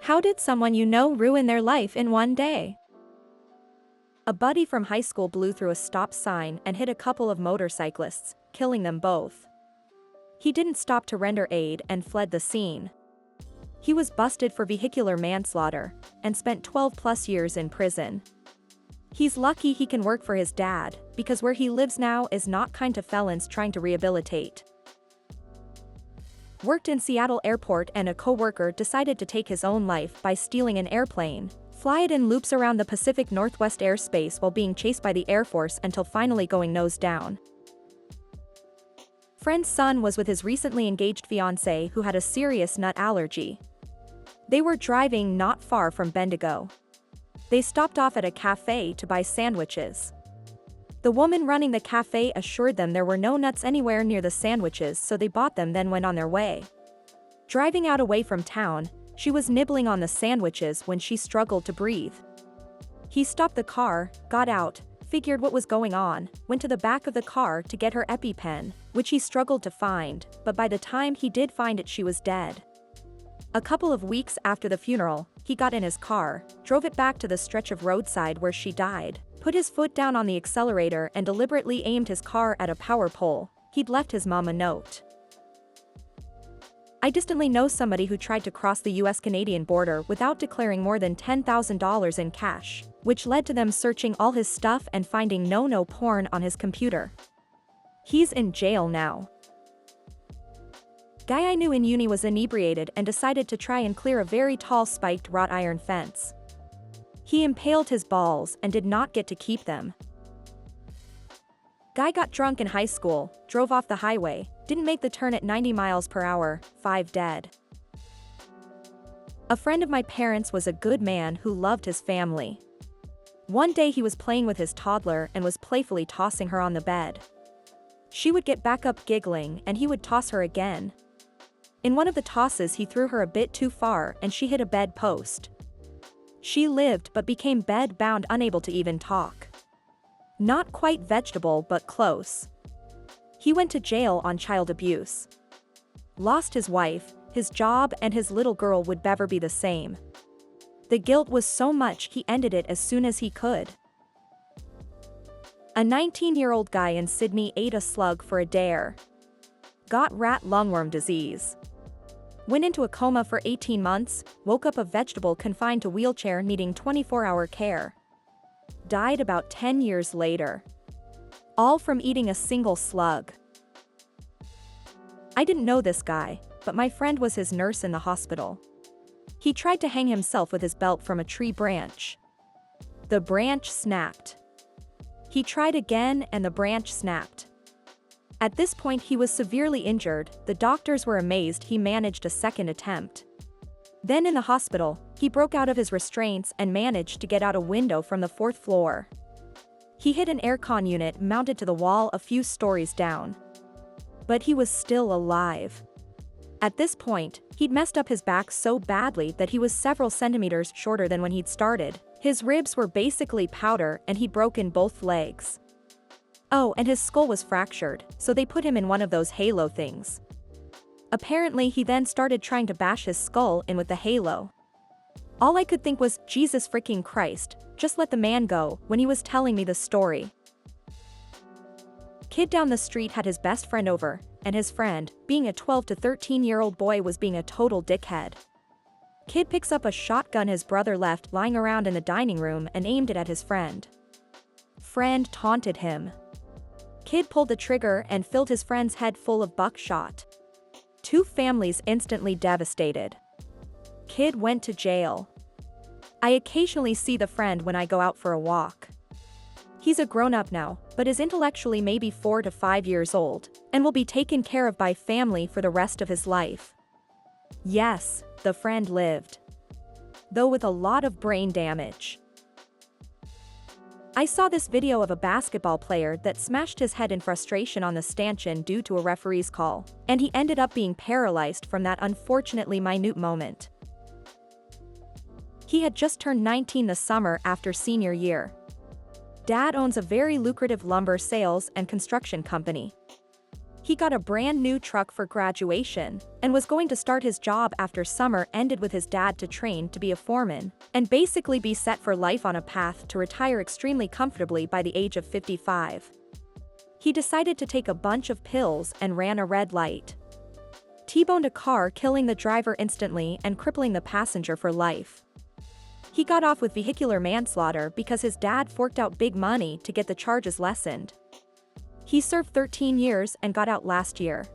How did someone you know ruin their life in one day? A buddy from high school blew through a stop sign and hit a couple of motorcyclists, killing them both. He didn't stop to render aid and fled the scene. He was busted for vehicular manslaughter and spent 12+ years in prison. He's lucky he can work for his dad, because where he lives now is not kind to felons trying to rehabilitate. Worked in Seattle airport and a co-worker decided to take his own life by stealing an airplane, fly it in loops around the Pacific Northwest airspace while being chased by the Air Force until finally going nose down. Friend's son was with his recently engaged fiancée who had a serious nut allergy. They were driving not far from Bendigo. They stopped off at a cafe to buy sandwiches. The woman running the cafe assured them there were no nuts anywhere near the sandwiches, so they bought them then went on their way. Driving out away from town, she was nibbling on the sandwiches when she struggled to breathe. He stopped the car, got out, figured what was going on, went to the back of the car to get her EpiPen, which he struggled to find, but by the time he did find it she was dead. A couple of weeks after the funeral, he got in his car, drove it back to the stretch of roadside where she died, put his foot down on the accelerator and deliberately aimed his car at a power pole. He'd left his mom a note. I distantly know somebody who tried to cross the US-Canadian border without declaring more than $10,000 in cash, which led to them searching all his stuff and finding no porn on his computer. He's in jail now. Guy I knew in uni was inebriated and decided to try and clear a very tall spiked wrought iron fence. He impaled his balls and did not get to keep them. Guy got drunk in high school, drove off the highway, didn't make the turn at 90 miles per hour, 5 dead. A friend of my parents was a good man who loved his family. One day he was playing with his toddler and was playfully tossing her on the bed. She would get back up giggling and he would toss her again. In one of the tosses he threw her a bit too far and she hit a bed post. She lived but became bed-bound, unable to even talk. Not quite vegetable but close. He went to jail on child abuse. Lost his wife, his job, and his little girl would never be the same. The guilt was so much he ended it as soon as he could. A 19-year-old guy in Sydney ate a slug for a dare. Got rat lungworm disease. Went into a coma for 18 months, woke up a vegetable confined to wheelchair needing 24-hour care. Died about 10 years later. All from eating a single slug. I didn't know this guy, but my friend was his nurse in the hospital. He tried to hang himself with his belt from a tree branch. The branch snapped. He tried again and the branch snapped. At this point he was severely injured. The doctors were amazed he managed a second attempt. Then in the hospital, he broke out of his restraints and managed to get out a window from the 4th floor. He hit an aircon unit mounted to the wall a few stories down. But he was still alive. At this point, he'd messed up his back so badly that he was several centimeters shorter than when he'd started. His ribs were basically powder and he'd broken both legs. Oh, and his skull was fractured, so they put him in one of those halo things. Apparently he then started trying to bash his skull in with the halo. All I could think was, Jesus freaking Christ, just let the man go, when he was telling me the story. Kid down the street had his best friend over, and his friend, being a 12 to 13-year-old boy, was being a total dickhead. Kid picks up a shotgun his brother left lying around in the dining room and aimed it at his friend. Friend taunted him. Kid pulled the trigger and filled his friend's head full of buckshot. 2 families instantly devastated. Kid went to jail. I occasionally see the friend when I go out for a walk. He's a grown-up now, but is intellectually maybe 4 to 5 years old, and will be taken care of by family for the rest of his life. Yes, the friend lived. Though with a lot of brain damage. I saw this video of a basketball player that smashed his head in frustration on the stanchion due to a referee's call, and he ended up being paralyzed from that unfortunately minute moment. He had just turned 19 the summer after senior year. Dad owns a very lucrative lumber sales and construction company. He got a brand new truck for graduation and was going to start his job after summer ended with his dad to train to be a foreman and basically be set for life on a path to retire extremely comfortably by the age of 55. He decided to take a bunch of pills and ran a red light. T-boned a car, killing the driver instantly and crippling the passenger for life. He got off with vehicular manslaughter because his dad forked out big money to get the charges lessened. He served 13 years and got out last year.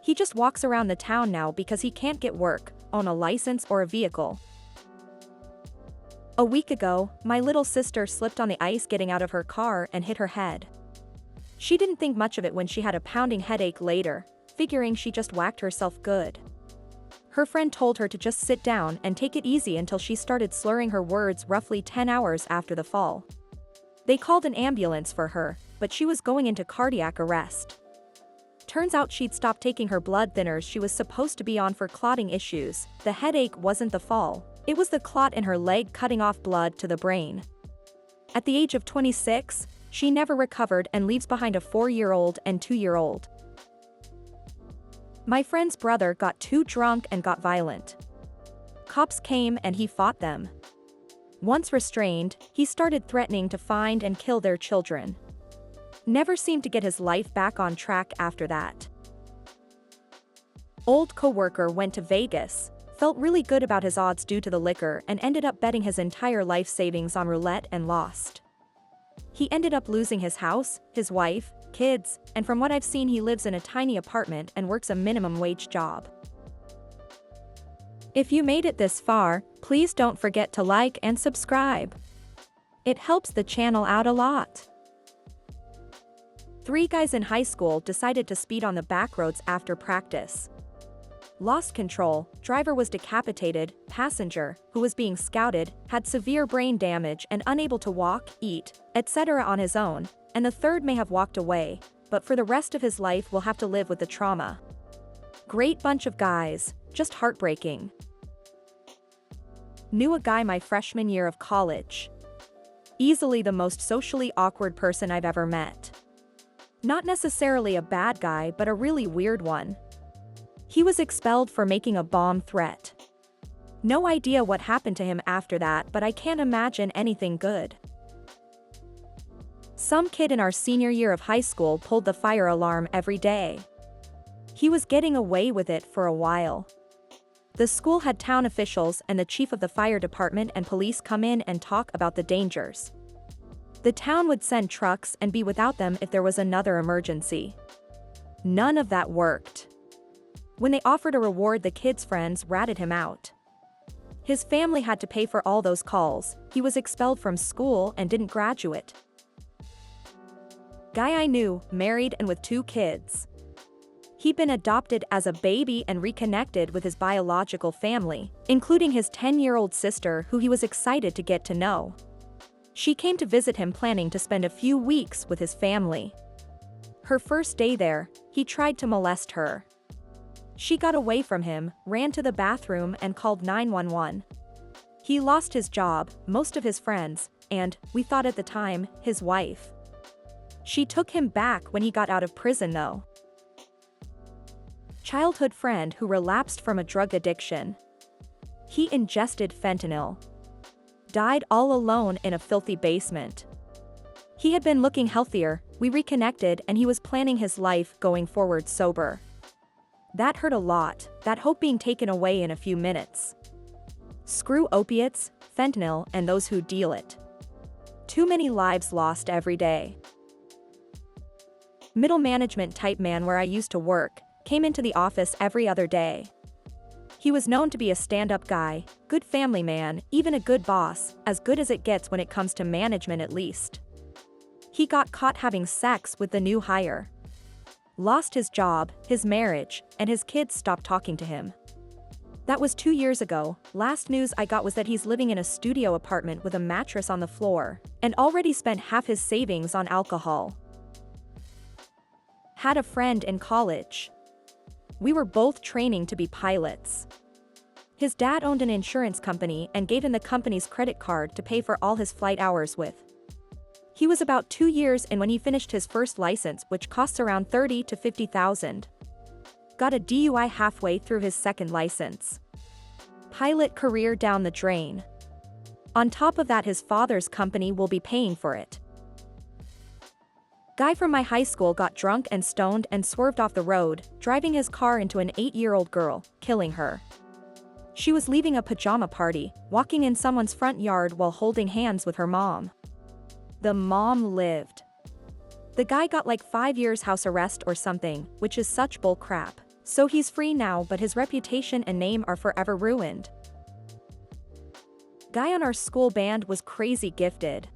He just walks around the town now because he can't get work, own a license or a vehicle. A week ago, my little sister slipped on the ice getting out of her car and hit her head. She didn't think much of it when she had a pounding headache later, figuring she just whacked herself good. Her friend told her to just sit down and take it easy until she started slurring her words roughly 10 hours after the fall. They called an ambulance for her, but she was going into cardiac arrest. Turns out she'd stopped taking her blood thinners she was supposed to be on for clotting issues. The headache wasn't the fall, it was the clot in her leg cutting off blood to the brain. At the age of 26, she never recovered and leaves behind a 4-year-old and 2-year-old. My friend's brother got too drunk and got violent. Cops came and he fought them. Once restrained, he started threatening to find and kill their children. Never seemed to get his life back on track after that. Old coworker went to Vegas, felt really good about his odds due to the liquor and ended up betting his entire life savings on roulette and lost. He ended up losing his house, his wife, kids, and from what I've seen he lives in a tiny apartment and works a minimum wage job. If you made it this far, please don't forget to like and subscribe. It helps the channel out a lot. 3 guys in high school decided to speed on the back roads after practice. Lost control, driver was decapitated, passenger, who was being scouted, had severe brain damage and unable to walk, eat, etc. on his own, and the third may have walked away, but for the rest of his life will have to live with the trauma. Great bunch of guys, just heartbreaking. Knew a guy my freshman year of college. Easily the most socially awkward person I've ever met. Not necessarily a bad guy, but a really weird one. He was expelled for making a bomb threat. No idea what happened to him after that, but I can't imagine anything good. Some kid in our senior year of high school pulled the fire alarm every day. He was getting away with it for a while. The school had town officials and the chief of the fire department and police come in and talk about the dangers. The town would send trucks and be without them if there was another emergency. None of that worked. When they offered a reward, the kid's friends ratted him out. His family had to pay for all those calls. He was expelled from school and didn't graduate. Guy I knew, married and with 2 kids. He'd been adopted as a baby and reconnected with his biological family, including his 10-year-old sister who he was excited to get to know. She came to visit him planning to spend a few weeks with his family. Her first day there, he tried to molest her. She got away from him, ran to the bathroom and called 911. He lost his job, most of his friends, and, we thought at the time, his wife. She took him back when he got out of prison though. Childhood friend who relapsed from a drug addiction. He ingested fentanyl. Died all alone in a filthy basement. He had been looking healthier, we reconnected and he was planning his life going forward sober. That hurt a lot, that hope being taken away in a few minutes. Screw opiates, fentanyl, and those who deal it. Too many lives lost every day. Middle management type man where I used to work, came into the office every other day. He was known to be a stand-up guy, good family man, even a good boss, as good as it gets when it comes to management at least. He got caught having sex with the new hire. Lost his job, his marriage, and his kids stopped talking to him. That was 2 years ago. Last news I got was that he's living in a studio apartment with a mattress on the floor, and already spent half his savings on alcohol. Had a friend in college. We were both training to be pilots. His dad owned an insurance company and gave him the company's credit card to pay for all his flight hours with. He was about 2 years in when he finished his first license, which costs around $30,000 to $50,000. Got a DUI halfway through his second license. Pilot career down the drain. On top of that, his father's company will be paying for it. Guy from my high school got drunk and stoned and swerved off the road, driving his car into an 8-year-old girl, killing her. She was leaving a pajama party, walking in someone's front yard while holding hands with her mom. The mom lived. The guy got like 5 years house arrest or something, which is such bull crap. So he's free now, but his reputation and name are forever ruined. Guy on our school band was crazy gifted.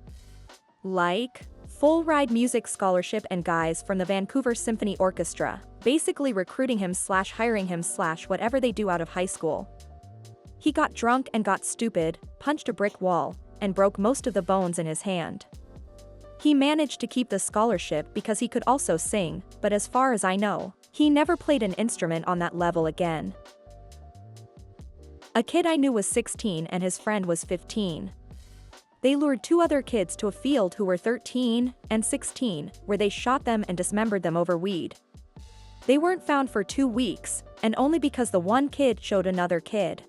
Like, full ride music scholarship and guys from the Vancouver Symphony Orchestra, basically recruiting him / hiring him / whatever they do out of high school. He got drunk and got stupid, punched a brick wall, and broke most of the bones in his hand. He managed to keep the scholarship because he could also sing, but as far as I know, he never played an instrument on that level again. A kid I knew was 16 and his friend was 15. They lured 2 other kids to a field who were 13 and 16, where they shot them and dismembered them over weed. They weren't found for 2 weeks, and only because the one kid showed another kid.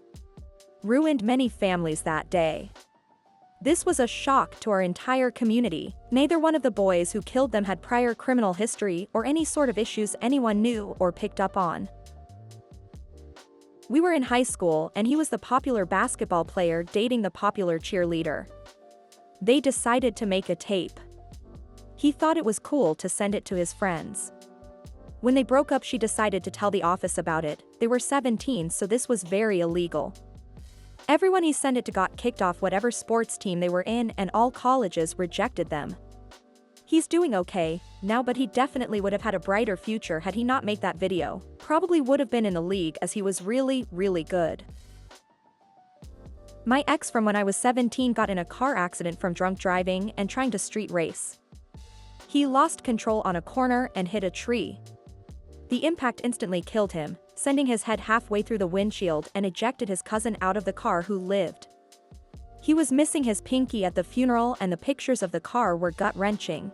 Ruined many families that day. This was a shock to our entire community. Neither one of the boys who killed them had prior criminal history or any sort of issues anyone knew or picked up on. We were in high school and he was the popular basketball player dating the popular cheerleader. They decided to make a tape. He thought it was cool to send it to his friends. When they broke up, she decided to tell the office about it. They were 17, so this was very illegal. Everyone he sent it to got kicked off whatever sports team they were in, and all colleges rejected them. He's doing okay now, but he definitely would have had a brighter future had he not made that video. Probably would have been in the league as he was really, really good. My ex from when I was 17 got in a car accident from drunk driving and trying to street race. He lost control on a corner and hit a tree. The impact instantly killed him, sending his head halfway through the windshield, and ejected his cousin out of the car who lived. He was missing his pinky at the funeral and the pictures of the car were gut-wrenching.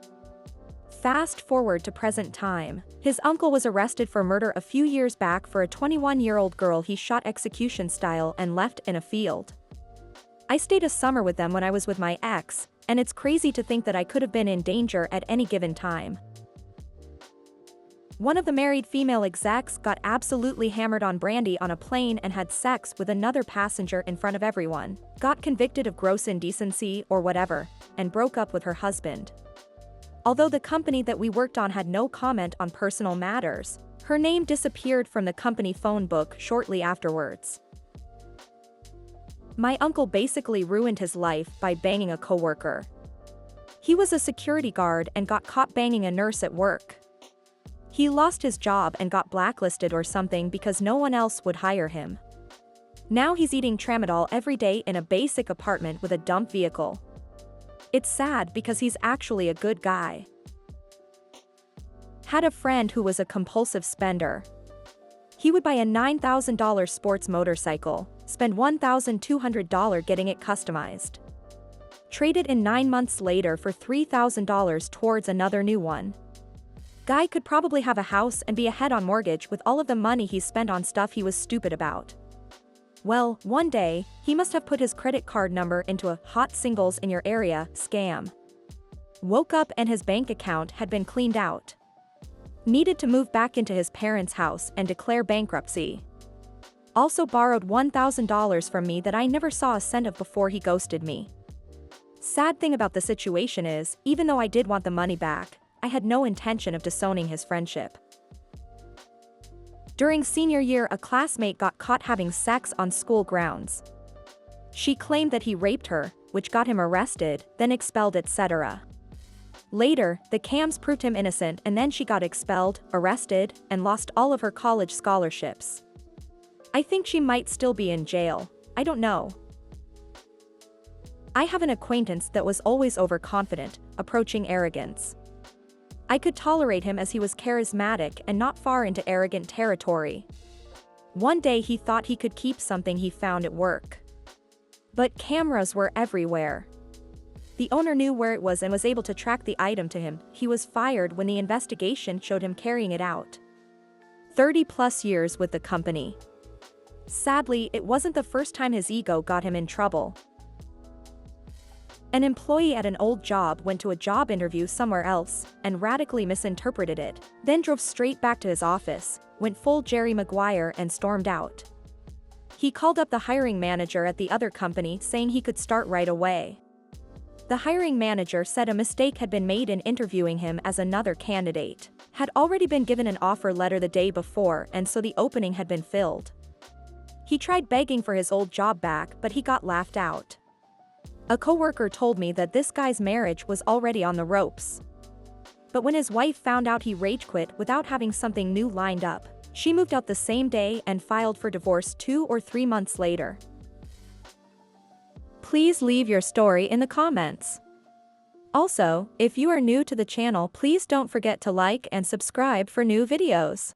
Fast forward to present time. His uncle was arrested for murder a few years back for a 21-year-old girl he shot execution style and left in a field. I stayed a summer with them when I was with my ex, and it's crazy to think that I could have been in danger at any given time. One of the married female execs got absolutely hammered on brandy on a plane and had sex with another passenger in front of everyone, got convicted of gross indecency or whatever, and broke up with her husband. Although the company that we worked on had no comment on personal matters, her name disappeared from the company phone book shortly afterwards. My uncle basically ruined his life by banging a coworker. He was a security guard and got caught banging a nurse at work. He lost his job and got blacklisted or something because no one else would hire him. Now he's eating tramadol every day in a basic apartment with a dump vehicle. It's sad because he's actually a good guy. Had a friend who was a compulsive spender. He would buy a $9,000 sports motorcycle, spend $1,200 getting it customized. Trade it in 9 months later for $3,000 towards another new one. Guy could probably have a house and be ahead on mortgage with all of the money he spent on stuff he was stupid about. Well, one day, he must have put his credit card number into a hot singles in your area scam. Woke up and his bank account had been cleaned out. Needed to move back into his parents' house and declare bankruptcy. Also borrowed $1,000 from me that I never saw a cent of before he ghosted me. Sad thing about the situation is, even though I did want the money back, I had no intention of disowning his friendship. During senior year, a classmate got caught having sex on school grounds. She claimed that he raped her, which got him arrested, then expelled, etc. Later, the cams proved him innocent and then she got expelled, arrested, and lost all of her college scholarships. I think she might still be in jail. I don't know. I have an acquaintance that was always overconfident, approaching arrogance. I could tolerate him as he was charismatic and not far into arrogant territory. One day he thought he could keep something he found at work. But cameras were everywhere. The owner knew where it was and was able to track the item to him. He was fired when the investigation showed him carrying it out. 30+ years with the company. Sadly, it wasn't the first time his ego got him in trouble. An employee at an old job went to a job interview somewhere else and radically misinterpreted it, then drove straight back to his office, went full Jerry Maguire and stormed out. He called up the hiring manager at the other company saying he could start right away. The hiring manager said a mistake had been made in interviewing him, as another candidate had already been given an offer letter the day before, and so the opening had been filled. He tried begging for his old job back, but he got laughed out. A coworker told me that this guy's marriage was already on the ropes. But when his wife found out he rage quit without having something new lined up, she moved out the same day and filed for divorce 2 or 3 months later. Please leave your story in the comments. Also, if you are new to the channel, please don't forget to like and subscribe for new videos.